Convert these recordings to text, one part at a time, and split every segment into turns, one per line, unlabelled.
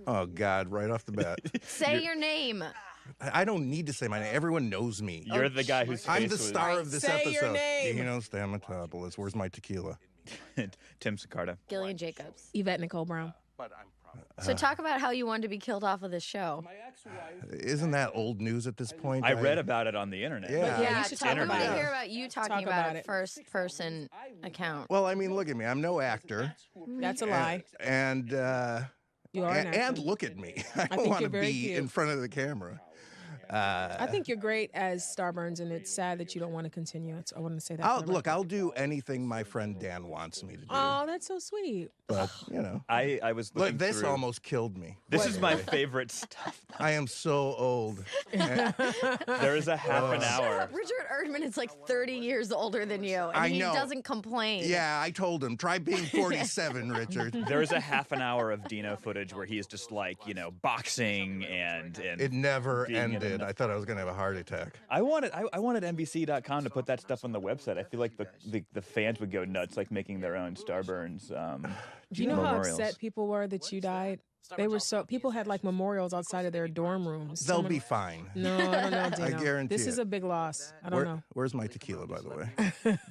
Oh, God, right off the bat.
Say your name.
I don't need to say my name. Everyone knows me.
You're the guy whose face
I'm the
was...
star of this
Say
episode.
your name.
Dino Stamatopoulos. Where's my tequila?
Tim Sicardo.
Gillian Jacobs.
Yvette Nicole Brown.
So talk about how you wanted to be killed off of this show.
Isn't that old news at this point?
I read about it on the internet.
Yeah.
Yeah,
you should
I
talk
want
about
to
it.
hear about you talking about it first person account.
Well, I mean, look at me. I'm no actor.
That's a lie.
And
You are an actor.
and look at me. I don't
think
want to
you're very
be
cute.
in front of the camera.
I think you're great as Starburns, and it's sad that you don't want to continue. I want to say that. for the record.
I'll do anything my friend Dan wants me to do.
Oh, that's so sweet.
But, you know.
I was looking
Look, this
through...
almost killed me.
This is my favorite stuff.
I am so old.
There is a half an hour.
Richard Erdman is like 30 years older than you, and
I
he
know.
doesn't complain.
Yeah, I told him, try being 47, Richard.
There is a half an hour of Dino footage where he's just like, boxing and
It never
being in
ended.
enough-
I thought I was going to have a heart attack.
I wanted NBC.com to put that stuff on the website. I feel like the fans would go nuts, like making their own Starburns.
Do you know how
memorials.
upset people were that you died? They were so people had like memorials outside of their dorm rooms.
They'll be fine.
No, I don't know, Dino.
I guarantee
This is
it.
a big loss. I don't know.
Where's my tequila, by the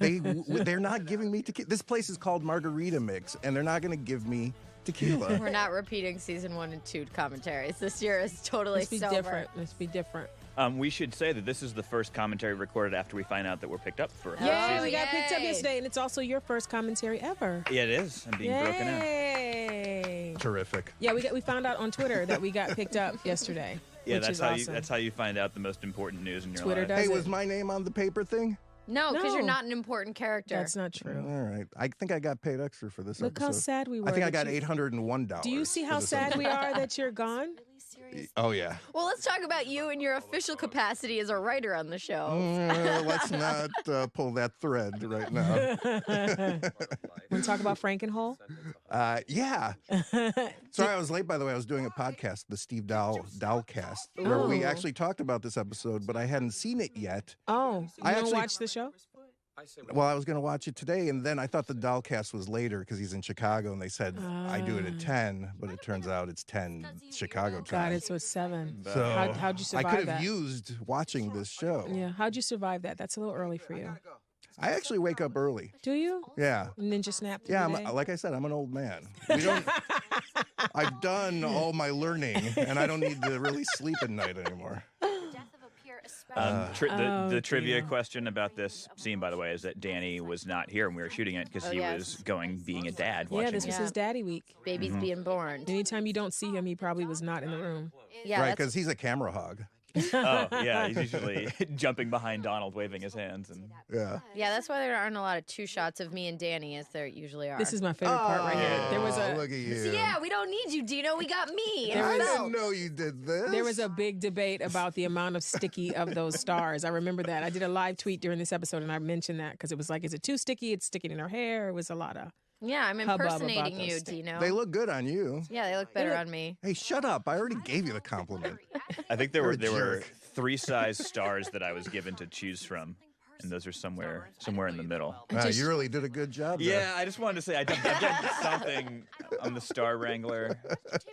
way? They're not giving me tequila. This place is called Margarita Mix, and they're not going to give me tequila.
We're not repeating season 1 and 2 commentaries. This year is totally
Let's be
sober.
different. Let's be different.
We should say that this is the first commentary recorded after we find out that we're picked up for a
Yay,
season.
we got picked up
Yay.
yesterday, and it's also your first commentary ever.
Yeah, it is. I'm being broken out.
Yay!
Terrific.
Yeah, we found out on Twitter that we got picked up yesterday.
Yeah,
which
that's
is
how
awesome.
that's how you find out the most important news in your
Twitter
life.
does
Hey,
it.
was my name on the paper thing?
No, because you're
No.
not an important character.
That's not true.
All right. I think I got paid extra for this
Look
episode.
how sad we were.
I think I
that
got
you-
$801.
Do you see
for
how
this
sad
episode.
we are that you're gone?
Oh, yeah.
Well, let's talk about you and your official capacity as a writer on the show.
Let's not pull that thread right now.
Want to talk about Frankenhole?
Yeah. Sorry, I was late, by the way. I was doing a podcast, the Steve Dahlcast, where we
Oh.
actually talked about this episode, but I hadn't seen it yet.
Oh, you
I
don't
actually-
watch the show?
Well, I was going to watch it today, and then I thought the Dahlcast was later because he's in Chicago, and they said I do it at 10, but it turns out it's 10 Chicago time.
Got it. So it's 7.
So
How'd you survive
I could have
that?
used watching this show.
Yeah. How'd you survive that? That's a little early for you.
I actually wake up early.
Do you?
Yeah.
Ninja snap? through
Yeah,
the day?
like I said, I'm an old man. We don't, I've done all my learning, and I don't need to really sleep at night anymore.
The trivia
dear.
question about this scene, by the way, is that Danny was not here when we were shooting it because he was being a dad.
Yeah,
Watching
this was
Yeah.
his daddy week.
Baby's being born.
Anytime you don't see him, he probably was not in the room.
Yeah,
Right,
that's
because he's a camera hog.
Oh, yeah, he's usually jumping behind Donald, waving his hands. And
yeah, that's why there aren't a lot of 2 shots of me and Danny as there usually are.
This is my favorite part right here. There was
Look at you.
Yeah, we don't need you, Dino. We got me.
I didn't know you did this.
There was a big debate about the amount of sticky of those stars. I remember that. I did a live tweet during this episode, and I mentioned that because it was like, is it too sticky? It's sticking in her hair. It was a lot of...
Yeah, I'm
Hubbub about
impersonating
those
you,
sticks.
Dino.
They look good on you.
Yeah, they look better on me.
Hey, shut up. I already gave you the compliment.
I think there were
jerk.
3 size stars that I was given to choose from, and those are somewhere in the middle.
Wow, you really did a good job there.
Yeah, I just wanted to say I've done something. I'm the Star Wrangler.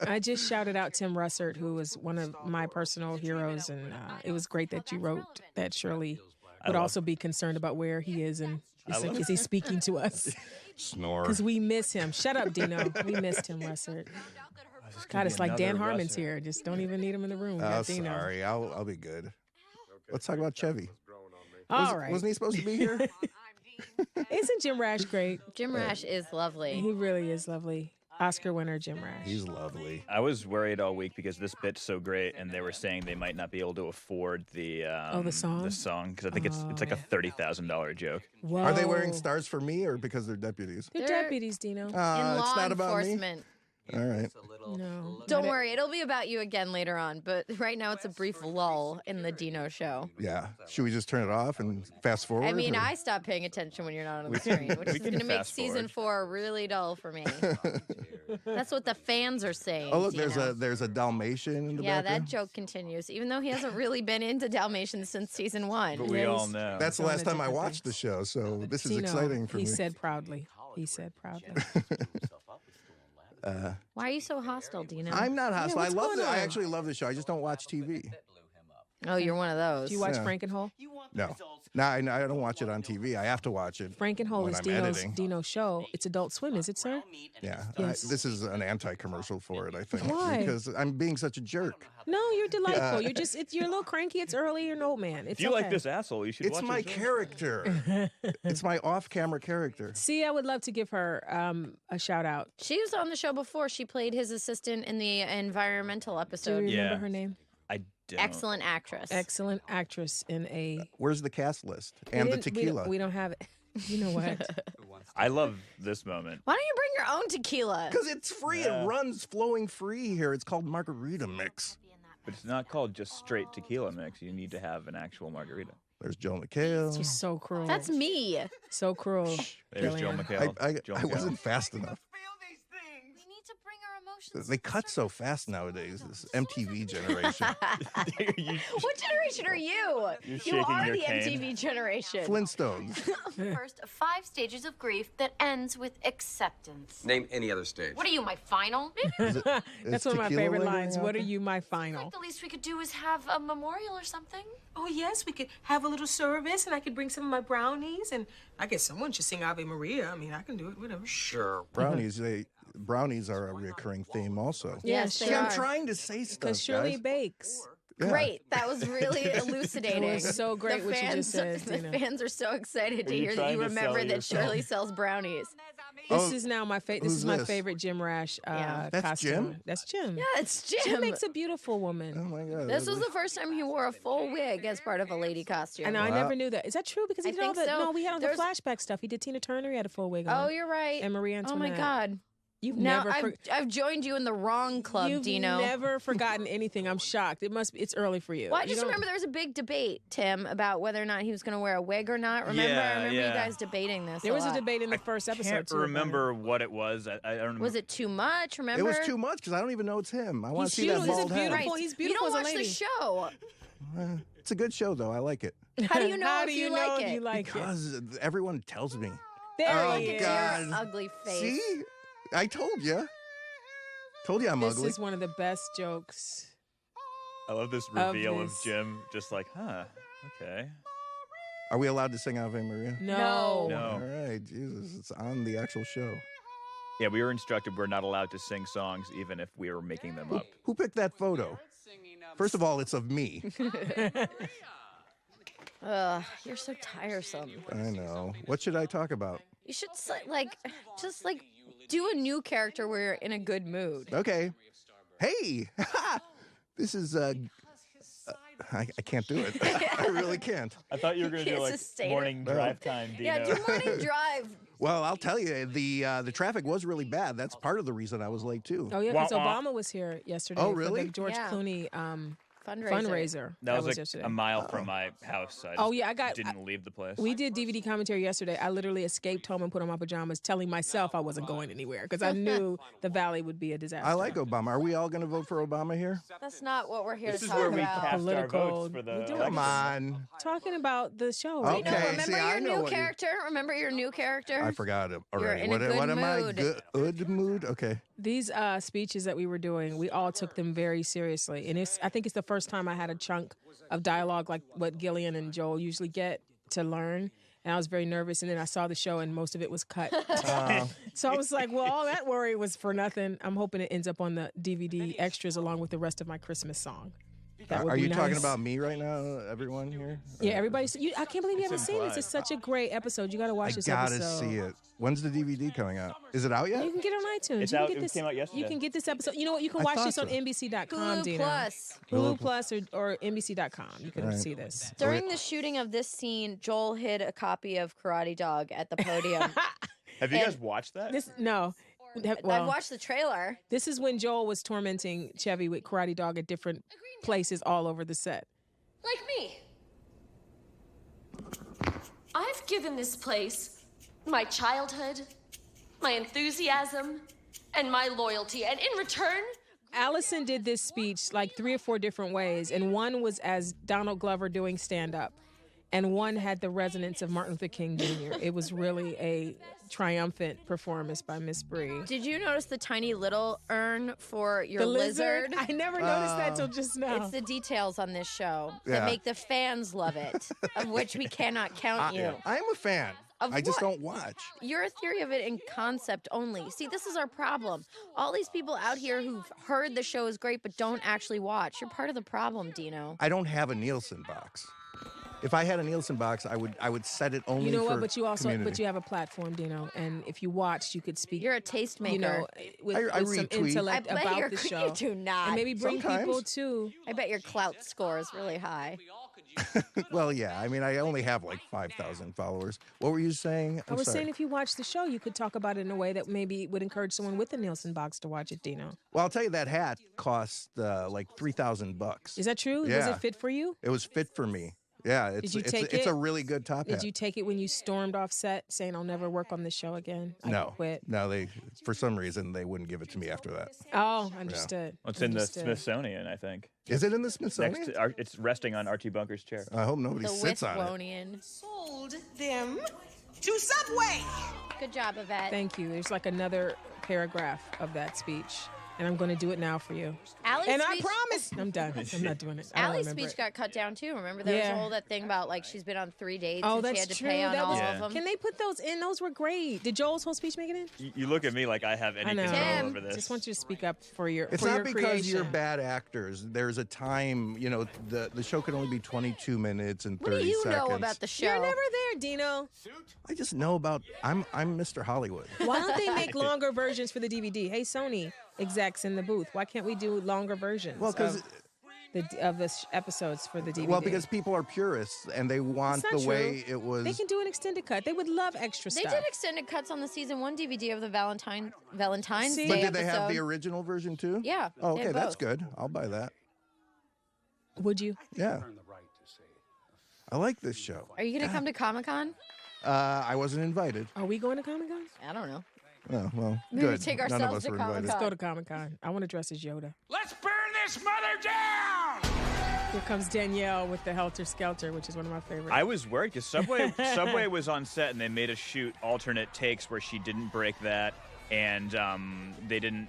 I just shouted out Tim Russert, who was one of my personal heroes, and it was great that you wrote that Shirley would also be concerned about where he is and is he speaking to us?
Snore.
Because we miss him. Shut up, Dino. We missed Tim Russert. God, it's like Dan Harmon's here. Just don't even need him in the room. We
Oh,
got Dino.
sorry. I'll be good. Let's talk about Chevy.
All right.
Wasn't he supposed to be here?
Isn't Jim Rash great?
Jim Rash is lovely.
He really is lovely. Oscar winner Jim Rash.
He's lovely.
I was worried all week because this bit's so great, and they were saying they might not be able to afford the
song?
the song because I think it's like a $30,000 joke.
Whoa.
Are they wearing stars for me or because they're deputies?
They're
They're-
deputies, Dino.
In
It's
law
not about me.
enforcement.
All right.
No.
Don't worry, it'll be about you again later on. But right now, it's a brief lull in the Dino show.
Yeah. Should we just turn it off and fast forward?
I mean,
or-
I stopped paying attention when you're not on the screen, which is
can
going to make
fast
season
forward.
4 really dull for me. That's what the fans are saying.
Oh, look,
Dino.
there's a Dalmatian in the
Yeah,
background.
that joke continues, even though he hasn't really been into Dalmatians since season 1.
But we
Yeah,
all
he's-
know.
That's the
Some
last time I
different
watched the
things.
show, so this is
Dino,
exciting for
he
me.
said proudly. He said proudly.
Why are you so hostile, Dino?
I'm not hostile. I
what's
love
going
it. I
on?
actually love the show. I just don't watch TV.
Oh, you're one of those.
Do you watch
Yeah.
Frankenhole?
No. No, I don't watch it on TV. I have to watch it.
Frankenhole
when
is
I'm
Dino's
editing.
show. It's Adult Swim, is it, sir?
Yeah.
Yes.
This is an anti-commercial for it, I think.
Why?
Because I'm being such a jerk.
No, you're delightful. You're a little cranky. It's early. You're an old man. It's
If you
okay.
like this asshole, you should
It's
watch
my
his show.
character. It's my off-camera character.
See, I would love to give her a shout out.
She was on the show before. She played his assistant in the environmental
Do you
episode.
remember
Yeah.
her name?
I don't.
Excellent actress.
Excellent actress in a.
Where's the cast list? And the tequila.
We don't have it. You know what?
I love this moment.
Why don't you bring your own tequila?
Because it's free.
Yeah.
It runs flowing free here. It's called Margarita Mix.
But it's not called just straight tequila mix. You need to have an actual margarita.
There's Joe McHale.
You're so cruel.
That's me.
so cruel.
There's Joe
Gillian.
McHale. Joe
I
McHale.
wasn't fast enough.
We need to bring our emotions.
They cut so fast nowadays. This MTV generation.
You-
What generation are you?
You're
You
shaking
are
your
the
cane.
MTV generation.
Flintstones.
First of 5 stages of grief that ends with acceptance.
Name any other stage.
What are you, my final?
That's one of my
tequila
favorite
lingering
lines.
out
What are
there?
you, my final?
The least we could do is have a memorial or something.
Oh, yes, we could have a little service, and I could bring some of my brownies, and I guess someone should sing Ave Maria. I mean, I can do it, whatever.
Sure.
Brownies are a recurring theme also.
Yes,
Yeah,
they
See, I'm
are.
trying to say stuff,
Because Shirley
guys.
bakes.
Yeah.
Great. That was really elucidating.
It was so great
The
what you just said,
The
Dina.
fans are so excited to
Were you
hear that you
trying to
remember
sell
that
yourself?
Shirley sells brownies.
This is now my favorite. This
who's
is my
this?
favorite Jim Rash
Yeah.
That's
costume.
Jim?
That's Jim.
Yeah, it's Jim.
Jim makes a beautiful
Oh
woman.
my God.
This was the first time he wore a full wig as part of a lady costume.
And I
Wow.
never knew that. Is that true? Because he
I
did all
think
the
so.
no, we had all the
There's-
flashback stuff. He did Tina Turner. He had a full wig on.
Oh, you're right.
And Marie
Oh
Antoinette.
my God.
You've
Now
never.
I've joined you in the wrong club,
You've
Dino.
never forgotten anything. I'm shocked. It must be. It's early for you.
Well, I
You
just
don't-
remember there was a big debate, Tim, about whether or not he was going to wear a wig or not. Remember? I
Yeah,
remember
yeah.
you guys debating this.
There was a
lot.
debate in the first episode.
Can't
too, about
remember what it was. I don't remember.
Was it too much? Remember?
It was too much because I don't even know it's him. I want
He's
to see that
beautiful. He's a
bald head.
beautiful-
Right.
he's beautiful
You don't
as a
watch the
lady.
show.
It's a good show, though. I like it.
How do you know
How
if
do
you
know
like
if
it?
you like it?
Because everyone tells me.
There
Oh,
he
Look
is.
at
God.
your ugly face.
See? I told you. Told you I'm
This
ugly.
is one of the best jokes.
I love this
of
reveal of
this.
Jim, just like, huh, okay.
Are we allowed to sing Ave Maria?
No.
No.
All right, Jesus, it's on the actual show.
Yeah, we were instructed we're not allowed to sing songs even if we were making them up.
Who picked that photo? First of all, it's of me.
Ugh, you're so tiresome.
I know. What should I talk about?
You should just do a new character where you're in a good mood.
Okay. Hey, this is I can't do it. I really can't.
I thought you were going to do
Can't
like
sustain it.
morning drive time, Dino.
Yeah, do morning drive.
Well, I'll tell you, the traffic was really bad. That's part of the reason I was late too.
Oh yeah, because
Wah, wah.
Obama was here yesterday.
Oh,
For
really?
the George
Yeah.
Clooney
Fundraiser.
fundraiser.
That was like
yesterday.
a mile from my house. I
Oh,
just
yeah, I
didn't leave the place.
We did DVD commentary yesterday. I literally escaped home and put on my pajamas, telling myself I wasn't going anywhere because I knew the Valley would be a disaster.
I like Obama. Are we all going to vote for Obama here?
That's not what we're here
This
to
is
talk
where we
about.
cast our
Political.
votes for the
We do.
Come
election.
on.
talking about the show.
Okay.
No, remember
see, I
your
know
new
what you-
character? Remember your new character?
I forgot it already.
in a
What
good
am I?
mood.
Good mood? Okay.
These speeches that we were doing, we all took them very seriously, and I think it's the first time I had a chunk of dialogue like what Gillian and Joel usually get to learn. And I was very nervous, and then I saw the show, and most of it was cut. So I was like, well, all that worry was for nothing. I'm hoping it ends up on the DVD extras along with the rest of my Christmas song. That would
Are
be
you talking
nice.
about me right now, everyone here?
Yeah, everybody. I can't believe you haven't seen this.
implied.
It's such a great episode. You got to watch
I
this
gotta
episode.
see it. When's the DVD coming out? Is it out yet?
You can get it on iTunes.
It's
you can
out-
get
it
this,
came out yesterday.
You can get this episode. You know what? You can
I
watch
thought
this on
so.
NBC.com,
Hulu
Dino.
Plus.
Hulu Plus or NBC.com. You can
Right.
see this.
During the shooting of this scene, Joel hid a copy of Karate Dog at the podium.
Have you
And-
guys watched that?
No.
I've
Well,
watched the trailer.
this is when Joel was tormenting Chevy with Karate Dog at different places all over the set.
Like me. I've given this place my childhood, my enthusiasm, and my loyalty, and in return,
Allison did this speech like 3 or 4 different ways, and one was as Donald Glover doing stand-up. and one had the resonance of Martin Luther King Jr. It was really a triumphant performance by Miss Bree.
Did you notice the tiny little urn for your
The lizard?
lizard?
I never noticed that till just now.
It's the details on this show
Yeah.
that make the fans love it, of which we cannot count you.
I'm a fan.
Of
I just
what?
don't watch.
You're a theory of it in concept only. See, this is our problem. All these people out here who've heard the show is great but don't actually watch. You're part of the problem, Dino.
I don't have a Nielsen box. If I had a Nielsen box, I would set it only
You know
for
what? But you also,
community.
but you have a platform, Dino, and if you watched, you could speak.
You're a tastemaker.
You know, with,
I
with some
retweet.
intellect
I bet
about
you're,
the show.
you do not.
And maybe bring
Sometimes.
people to.
I bet your clout score is really high.
Well, yeah. I mean, I only have like 5,000 followers. What were you saying?
I was saying if you watch the show, you could talk about it in a way that maybe would encourage someone with a Nielsen box to watch it, Dino.
Well, I'll tell you that hat cost like $3,000.
Is that true?
Yeah.
Was it fit for you?
It was fit for me. Yeah, it's
you take
it's
it?
a really good top hat.
Did you take it when you stormed off set saying, I'll never work on this show again? I
No,
quit.
no. They for some reason they wouldn't give it to me after that.
Oh, understood.
Well, it's in the
Understood.
Smithsonian, I think.
Is it in the Smithsonian?
Next to it's resting on Archie Bunker's chair.
I hope nobody
The
sits on it.
Withwonian.
Sold them to Subway.
Good job, Yvette.
Thank you. There's like another paragraph of that speech, and I'm going to do it now for you.
Allie's
And
speech,
I promise. I'm done. I'm not doing it. I don't
Allie's
remember
speech
it.
got cut down too. Remember there was
Yeah.
a whole that thing about like she's been on 3 dates
Oh,
and she
that's
had to
true.
pay on
That
all
was,
Yeah.
of them.
Can they put those in? Those were great. Did Joel's whole speech make it in?
You look at me like I have
I
any
know.
control over this.
Just want you to speak up for your
It's
for
not
your
because
creation.
you're bad actors. There's a time, you know, the show can only be 22 minutes and 30
What do you
seconds.
know about the show?
You're never there, Dino.
I just know about I'm Mr. Hollywood.
Why don't they make longer versions for the DVD? Hey, Sony execs in the booth, why can't we do longer versions?
Well, because
of the episodes for the DVD.
well, because people are purists and they want
It's not
the way
true.
it was.
They can do an extended cut. They would love extra
They
stuff.
did extended cuts on the season 1 DVD of the Valentine's
See?
Day
But did they have
episode.
the original version too?
Yeah,
Oh,
they
okay,
had
that's
both.
good. I'll buy that.
Would you?
Yeah. I like this show.
Are you going to come to Comic-Con?
I wasn't invited.
Are we going to Comic Con?
I don't know.
Oh, well,
Maybe
good.
take
None of
ourselves
us
to
were
Comic-Con.
invited.
Let's go to Comic Con. I want to dress as Yoda.
Let's burn this mother down!
Here comes Danielle with the Helter Skelter, which is one of my favorites.
I was worried because Subway was on set and they made us shoot alternate takes where she didn't break that, and they didn't,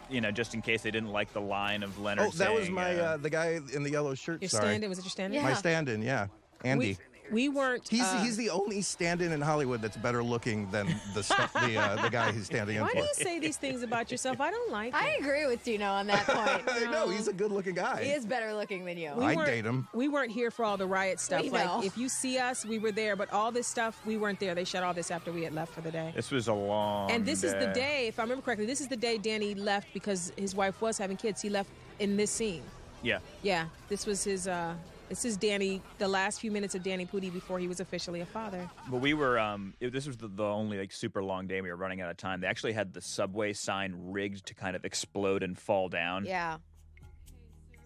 you know, just in case they didn't like the line of Leonard.
Oh, that was
saying,
my the guy in the yellow shirt.
Your
Sorry,
stand-in? Was it your stand-in?
Yeah.
my stand-in. Yeah, Andy.
We weren't.
He's the only stand-in in Hollywood that's better looking than the guy who's standing in
Why
for.
do you say these things about yourself? I don't like
I
it.
agree with Dino on that point.
I know he's a good-looking guy.
He is better looking than you.
I'd
weren't-
date him.
We weren't here for all the riot stuff.
We
Like,
know.
if you see us, we were there, but all this stuff, we weren't there. They shut all this after we had left for the day.
This was a long.
And this is the day, if I remember correctly, this is the day Danny left because his wife was having kids. He left in this scene.
Yeah.
Yeah, this was his. This is Danny. The last few minutes of Danny Pudi before he was officially a father.
But we were. This was the only like super long day. We were running out of time. They actually had the Subway sign rigged to kind of explode and fall down.
Yeah.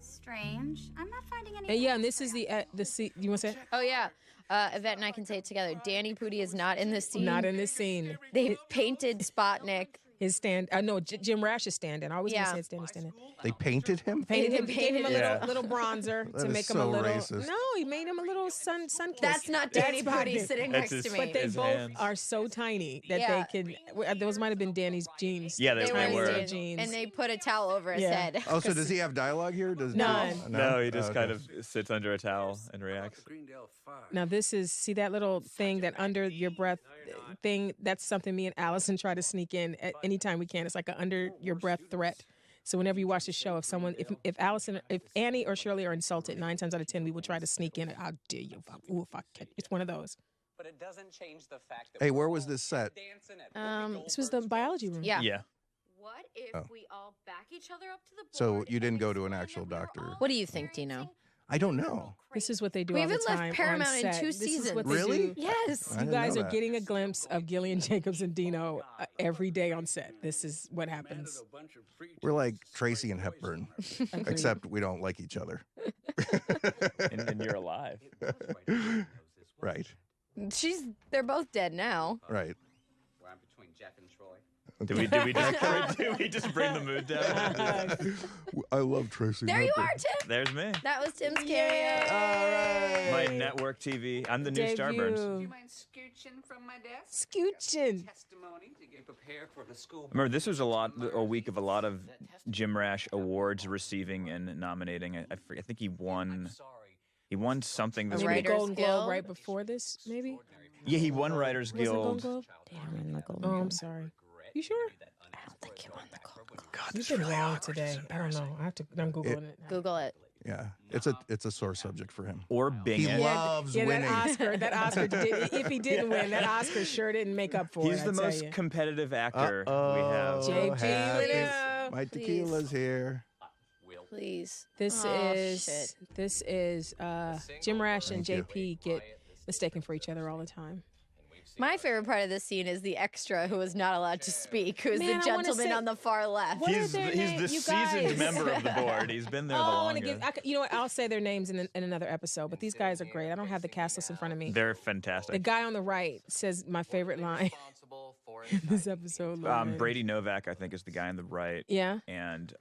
Strange. I'm not finding any.
And yeah, and this is the scene. You want to say it?
Oh, yeah. Yvette and I can say it together. Danny Pudi is not in this scene.
Not in this scene.
They painted Spotnik.
His stand. No, Jim Rash's stand-in. I always
Yeah.
say it's Danny's stand-in.
They painted him.
Painted him,
Painted
gave him a
him.
little bronzer
That
to
is
make him a
so
little.
racist.
No, he made him a little sun kiss.
That's not Danny Pudi sitting
That's
next
his-
to me.
But they
His
both
hands.
are so tiny that
Yeah.
they can. Those might have been Danny's jeans.
Yeah, they
They
were.
were
his jeans.
and they put a towel over his
Yeah.
head.
Oh, so does he have dialogue here? Does
None.
No, he just
Oh,
kind
okay.
of sits under a towel and reacts.
Now this is see that little thing that under your breath thing. That's something me and Allison try to sneak in at any time we can. It's like an under your breath threat. So whenever you watch the show, if Annie or Shirley are insulted, 9 times out of 10 we will try to sneak in. How dare you? If I catch, it's one of those.
But it doesn't change the fact that
Hey, where was this set?
dancing at
This was the biology room.
Yeah.
Yeah.
What if
Oh.
we all back each other up to the
So
board
you didn't
and
go to an
explain
actual
that we're
doctor?
all
What do you think, Dino?
I don't know.
This is what they do
We
all the
even left
time
Paramount
on
in
set.
2
This is
seasons.
what they
Really?
do.
Yes.
I
You
didn't
guys
know
are
that.
getting a glimpse of Gillian Jacobs and Dino every day on set. This is what happens.
We're like Tracy and Hepburn, except we don't like each other.
And you're alive.
Right.
They're both dead now.
Right.
Where I'm between Jeff and Troy.
Did we just bring the mood down?
I love Tracy.
There you are, Tim.
There's me.
That was Tim's cameo.
All right.
My network TV. I'm the new
Debut.
Starburns.
Do you mind scooching from my desk?
Scooching.
Testimony to get prepared for the school.
Remember, this was a week of a lot of Jim Rash awards receiving and nominating. I think he won. He won something this
Maybe
week.
the Golden
Guild?
Globe right before this, maybe?
Yeah, he won Writers
Was it Golden
Guild.
Globe? Oh, I'm sorry. You sure?
I don't think you won the Golden Globe.
You've been wrong today. I don't know. I'm Googling it now.
Google it.
Yeah, it's a sore subject for him.
Or Bing
He
It.
loves winning.
That Oscar if he didn't win, that Oscar sure didn't make up for it.
He's the
I tell
most
you.
competitive actor we have.
JP,
happy-
look up.
My tequila's here.
Please.
This
Oh,
is
shit.
Jim Rash and
Thank
JP get mistaken for each other all the time.
My favorite part of this scene is the extra who was not allowed to speak, who is
Man,
the
I wanna
gentleman
say-
on the far left.
What are
He's
their
the
names, you
seasoned
guys?
member of the board. He's been there the
I want to
longest.
give. You know what? I'll say their names in another episode. But these guys are great. I don't have the cast list in front of me.
They're fantastic.
The guy on the right says my favorite line in this episode.
Brady Novak, I think, is the guy on the right.
Yeah.
And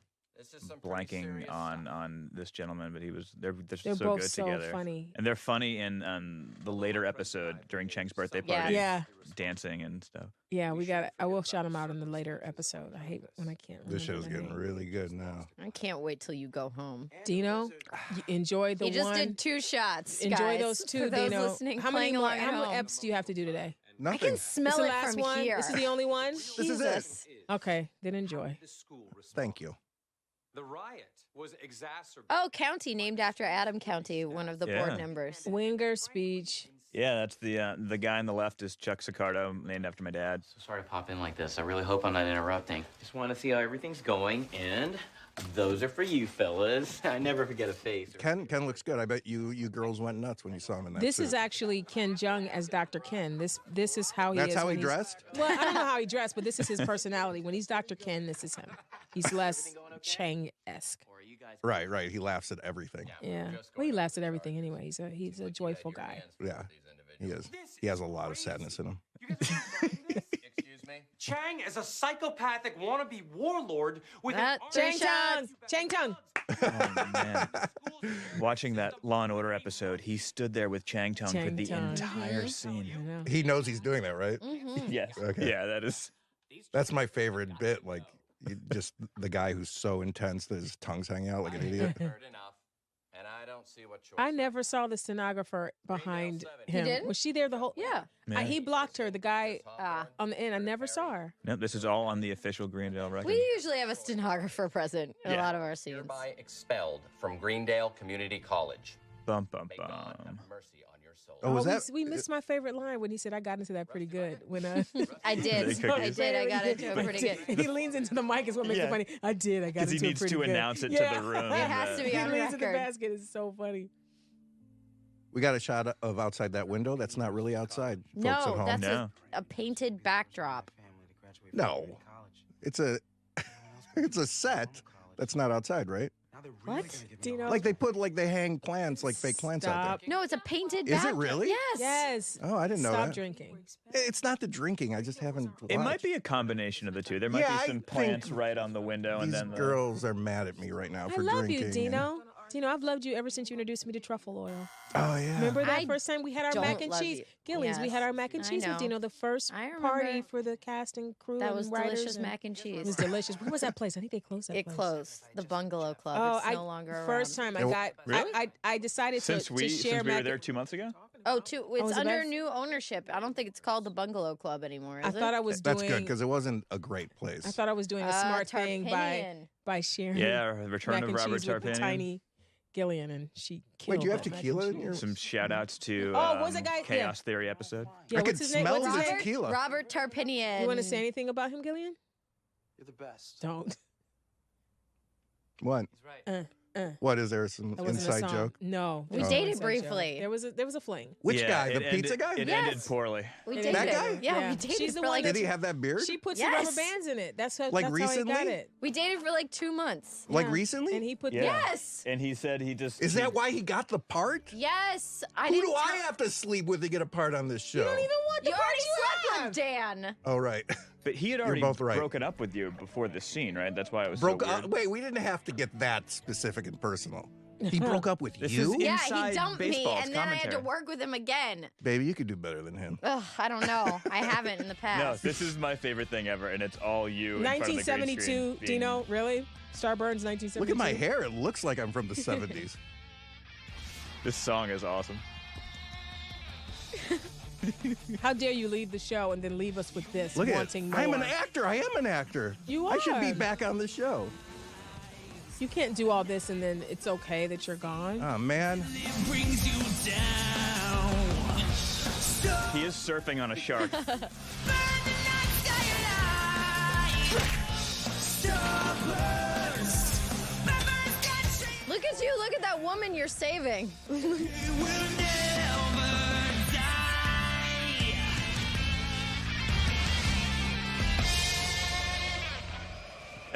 blanking on this gentleman, but they're
They're
so
both
good
so
together.
funny.
And they're funny in the later episode during Chang's birthday party.
Yeah.
Dancing and stuff.
Yeah, I will shout them out in the later episode. I hate when I can't remember
This show's
their
getting
name.
really good now.
I can't wait till you go home.
Dino, you enjoy the
He just
one.
did 2 shots.
Enjoy
guys.
those two,
For those
Dino.
listening,
How many
playing
more?
along at
How many
home.
eps do you have to do today?
I
Nothing.
can
This
smell
the
it
last
from
one.
here.
This is the only one.
This is it.
Jesus.
Okay, then enjoy.
Thank you.
The riot was exacerbated.
Oh, County, named after Adam County, one of the
Yeah.
board members.
Winger speech.
Yeah, that's the guy on the left is Chuck Sicardo, named after my dad.
So sorry to pop in like this. I really hope I'm not interrupting. Just want to see how everything's going, and those are for you, fellas. I never forget a face.
Ken looks good. I bet you girls went nuts when you saw him in that
This
suit.
is actually Ken Jeong as Dr. Ken. This is how he
That's
is.
how
when
he
he's-
dressed?
Well, I don't know how he dressed, but this is his personality. When he's Dr. Ken, this is him. He's less Chang-esque.
Right. He laughs at everything.
Yeah. Well, he laughs at everything anyway. He's a joyful guy.
Yeah, he is. He has a lot of sadness in him.
Excuse me? Chang is a psychopathic wannabe warlord with
That-
an
Chang
Chang Tong! Chang Tong!
Oh, man. Watching that Law and Order episode, he stood there with Chang Tong for
Chang
the
Tong.
entire
I
scene.
know.
He knows he's doing that, right?
Yes.
Okay.
Yeah, that is.
That's my favorite bit. Like, just the guy who's so intense that his tongue's hanging out like an idiot.
heard enough, and I don't see what choice.
I never saw the stenographer behind him.
didn't?
Was she there the whole?
Yeah.
Yeah.
He blocked her. The guy
Ah.
on the end. I never saw her.
No, this is all on the official Greendale record.
We usually have a stenographer present in a
Yeah.
lot of our scenes.
Hereby expelled from Greendale Community College.
Bum, bum,
May God have
bum.
mercy on your soul.
Oh, was
we,
that?
we missed my favorite line when he said, "I got into that pretty good." When
I did.
The cookies.
I got into it pretty good.
He leans into the mic is what makes it
Yeah.
funny. I did. I got
Because
into
he
it
needs
pretty
to
good.
announce it
Yeah.
to the room.
It has to be
He
on
leans in the
record.
basket. It's so funny.
We got a shot of outside that window. That's not really outside, folks at
No,
home.
that's
No.
a painted backdrop.
No, it's a set. That's not outside, right?
What?
Dino.
Like they hang plants, like fake plants out
Stop.
there.
No, it's a painted
Is it
backdrop.
really?
Yes.
Yes.
Oh, I didn't know
Stop
that.
drinking.
It's not the drinking. I just haven't.
It might
watched.
be a combination of the two. There might
Yeah,
be
I
some
think
plants right on the window, and
These
then
girls are mad at me right now
I
for
love
drinking.
you, Dino. Dino, I've loved you ever since you introduced me to truffle oil.
Oh yeah.
Remember that
I
first time we had our
don't
mac and
love
cheese?
you.
Gillies, we
Yes,
had our mac and
I
cheese with
know.
Dino, the first
I remember.
party for the cast and crew
That
and
was
writers.
delicious
and
mac and
It was
cheese.
delicious. Where was that place? I think they closed that
It
place.
closed. The Bungalow Club.
Oh,
It's no longer around.
first time I
Oh,
got,
really?
I decided
since
to
we
share
were
mac.
there 2 months ago.
Oh, it's
was it
under
best?
new ownership. I don't think it's called the Bungalow Club anymore.
I
Is
thought
it?
I was
That's
doing.
good because it wasn't a great place.
I thought I was doing a smart thing
Tarpinian.
by sharing.
Yeah, Return
mac
of
and
Robert
cheese with the
Tarpinian.
tiny Gillian, and she killed
Wait, do you have
that mac and
tequila in
cheese.
your?
Some shout outs to
Oh, what's that guy-
Chaos Theory episode.
Yeah,
I
what's
could
his name?
smell
What's his
the
name?
tequila.
Robert Tarpinian.
You want to say anything about him, Gillian?
You're the best.
Don't.
What?
He's right.
What is there some
That wasn't a
inside
song.
joke?
No.
We
there's no
dated
inside
briefly.
joke. There was a fling.
Which
Yeah,
guy?
it
The pizza
ended-
guy?
It
Yes.
ended poorly.
We
That
dated.
guy?
Yeah,
Yeah.
we dated
She's the
for
one
like
Did he have that beard?
She put
Yes.
some rubber bands in it. That's how.
Like
that's how he got
recently?
it.
we dated for like 2 months.
Like
Yeah.
recently?
And he put
Yeah.
Yes.
And he said he just.
Is that why he got the part?
Yes. I
Who
didn't
do I
tell-
have to sleep with to get a part on this show?
You don't even want the
You
part
already
you
slept
have.
with Dan.
Oh right.
But he had already
both right.
broken up with you before this scene, right? That's why it was
Broke
so weird.
up? Wait, we didn't have to get that specific and personal. He broke up with
This
you?
is
Yeah,
inside
he dumped me,
baseball's
and then I had to
commentary.
work with him again.
Baby, you could do better than him.
Ugh, I don't know. I haven't in the
No,
past.
this is my favorite thing ever, and it's all you in front of the green
1972,
screen being-
Dino, really? Starburns, 1972.
Look at my hair. It looks like I'm from the 70s.
This song is awesome.
How dare you leave the show and then leave us with this,
Look at
wanting
it.
more?
I'm an actor. I am an actor.
You
I should be
are.
back on the show.
You can't do all this and then it's okay that you're gone.
Oh, man.
He is surfing on a shark.
Look at you. Look at that woman you're saving.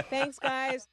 Thanks, guys.